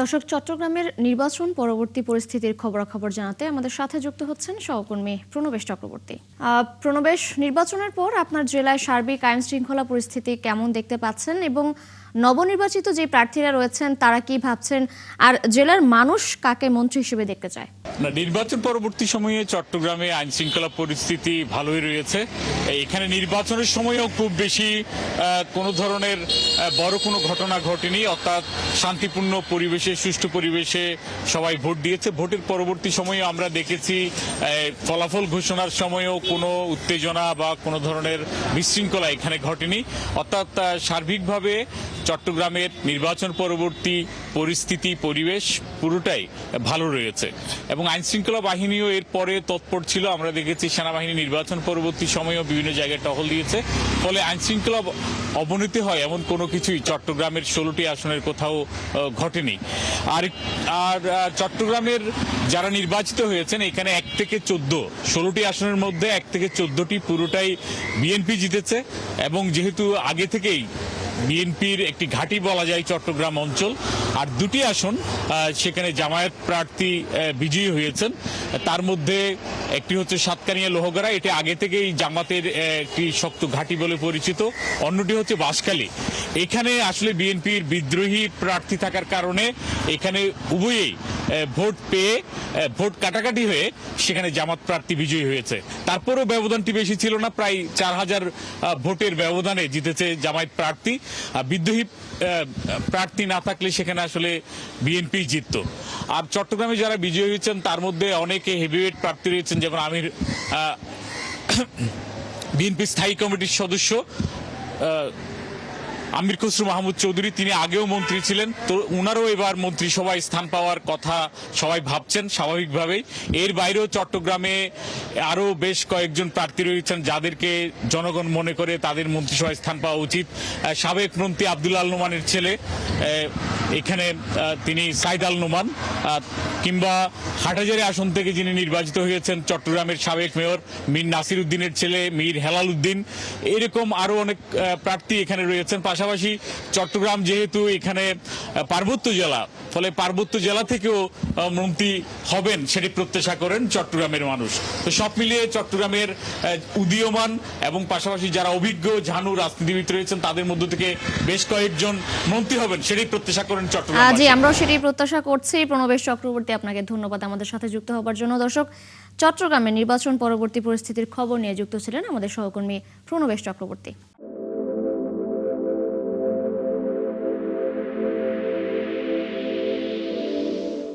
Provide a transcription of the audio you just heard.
দর্শক, চট্টগ্রামের নির্বাচন পরবর্তী পরিস্থিতির খবরাখবর জানাতে আমাদের সাথে যুক্ত হচ্ছেন সহকর্মী প্রণবেশ চক্রবর্তী। প্রণবেশ, নির্বাচনের পর আপনার জেলায় সার্বিক আইন শৃঙ্খলা পরিস্থিতি কেমন দেখতে পাচ্ছেন এবং নবনির্বাচিত যে প্রার্থীরা রয়েছেন তারা কি ভাবছেন, আর জেলার মানুষ কাকে মন্ত্রী হিসেবে দেখতে চায়? নির্বাচন পরবর্তী সময়ে চট্টগ্রামে আইন শৃঙ্খলা পরিস্থিতি ভালোই রয়েছে। এখানে নির্বাচনের সময়ও খুব বেশি কোনো ধরনের বড় কোনো ঘটনা ঘটেনি, অর্থাৎ শান্তিপূর্ণ পরিবেশে, সুষ্ঠু পরিবেশে সবাই ভোট দিয়েছে। ভোটের পরবর্তী সময়ে আমরা দেখেছি ফলাফল ঘোষণার সময়ও কোনো উত্তেজনা বা কোনো ধরনের বিশৃঙ্খলা এখানে ঘটেনি। অর্থাৎ সার্বিকভাবে চট্টগ্রামের নির্বাচন পরবর্তী পরিস্থিতি, পরিবেশ পুরোটাই ভালো রয়েছে এবং আইন শৃঙ্খলা বাহিনীও এর পরে তৎপর ছিল। আমরা দেখেছি সেনাবাহিনী নির্বাচন পরবর্তী সময়েও বিভিন্ন জায়গায় টহল দিয়েছে, ফলে আইন শৃঙ্খলা অবনতি হয় এমন কোনো কিছুই চট্টগ্রামের 16টি আসনের কোথাও ঘটেনি। আর চট্টগ্রামের যারা নির্বাচিত হয়েছেন এখানে 1 থেকে 14, 16টি আসনের মধ্যে 1 থেকে 14টি পুরোটাই বিএনপি জিতেছে এবং যেহেতু আগে থেকেই বিএনপির একটি ঘাঁটি বলা যায় চট্টগ্রাম অঞ্চল, আর 2টি আসন সেখানে জামায়াত প্রার্থী বিজয়ী হয়েছেন। তার মধ্যে একটি হচ্ছে সাতকানিয়া লোহগড়া, এটি আগে থেকেই জামাতের একটি শক্ত ঘাঁটি বলে পরিচিত। অন্যটি হচ্ছে বাঁশখালী। এখানে আসলে বিএনপির বিদ্রোহী প্রার্থী থাকার কারণে এখানে উভয়েই ভোট পেয়ে ভোট কাটাকাটি হয়ে সেখানে জামাত প্রার্থী বিজয়ী হয়েছে। তারপরেও ব্যবধানটি বেশি ছিল না, প্রায় 4000 ভোটের ব্যবধানে জিতেছে জামায়াত প্রার্থী। বিদ্রোহী প্রার্থী না থাকলে সেখানে আসলে বিএনপি জিতত। আর চট্টগ্রামে যারা বিজয়ী হয়েছেন তার মধ্যে অনেকে হেভিওয়েট প্রার্থী রয়েছেন, যেমন আমির বিএনপি স্থায়ী কমিটির সদস্য আমির খসরু মাহমুদ চৌধুরী, তিনি আগেও মন্ত্রী ছিলেন, তো উনারও এবার মন্ত্রিসভায় স্থান পাওয়ার কথা সবাই ভাবছেন স্বাভাবিকভাবেই। এর বাইরেও চট্টগ্রামে আরও বেশ কয়েকজন প্রার্থী রয়েছেন যাদেরকে জনগণ মনে করে তাদের মন্ত্রিসভায় স্থান পাওয়া উচিত। সাবেক মন্ত্রী আব্দুল আল নোমানের ছেলে এখানে তিনি সাইদ আল নোমান, কিংবা হাটহাজারী আসন থেকে যিনি নির্বাচিত হয়েছেন চট্টগ্রামের সাবেক মেয়র মীর নাসির উদ্দিনের ছেলে মীর হেলাল উদ্দিন, এরকম আরো অনেক প্রার্থী এখানে রয়েছেন। পাশাপাশি চট্টগ্রাম যেহেতু এখানে পার্বত্য জেলা, ফলে পার্বত্য জেলা থেকেও মন্ত্রী হবেন সেটি প্রত্যাশা করেন চট্টগ্রামের মানুষ। তো সব মিলিয়ে চট্টগ্রামের উদীয়মান এবং পাশাপাশি যারা অভিজ্ঞ ঝানু রাজনীতিবিদ রয়েছেন তাদের মধ্য থেকে বেশ কয়েকজন মন্ত্রী হবেন সেটি প্রত্যাশা করেন চট্টগ্রাম। জি, আমরাও সেটি প্রত্যাশা করছি। প্রণবেশ চক্রবর্তী, আপনাকে ধন্যবাদ আমাদের সাথে যুক্ত হবার জন্য। দর্শক, চট্টগ্রামে নির্বাচন পরবর্তী পরিস্থিতির খবর নিয়ে যুক্ত ছিলেন আমাদের সহকর্মী প্রণবেশ চক্রবর্তী।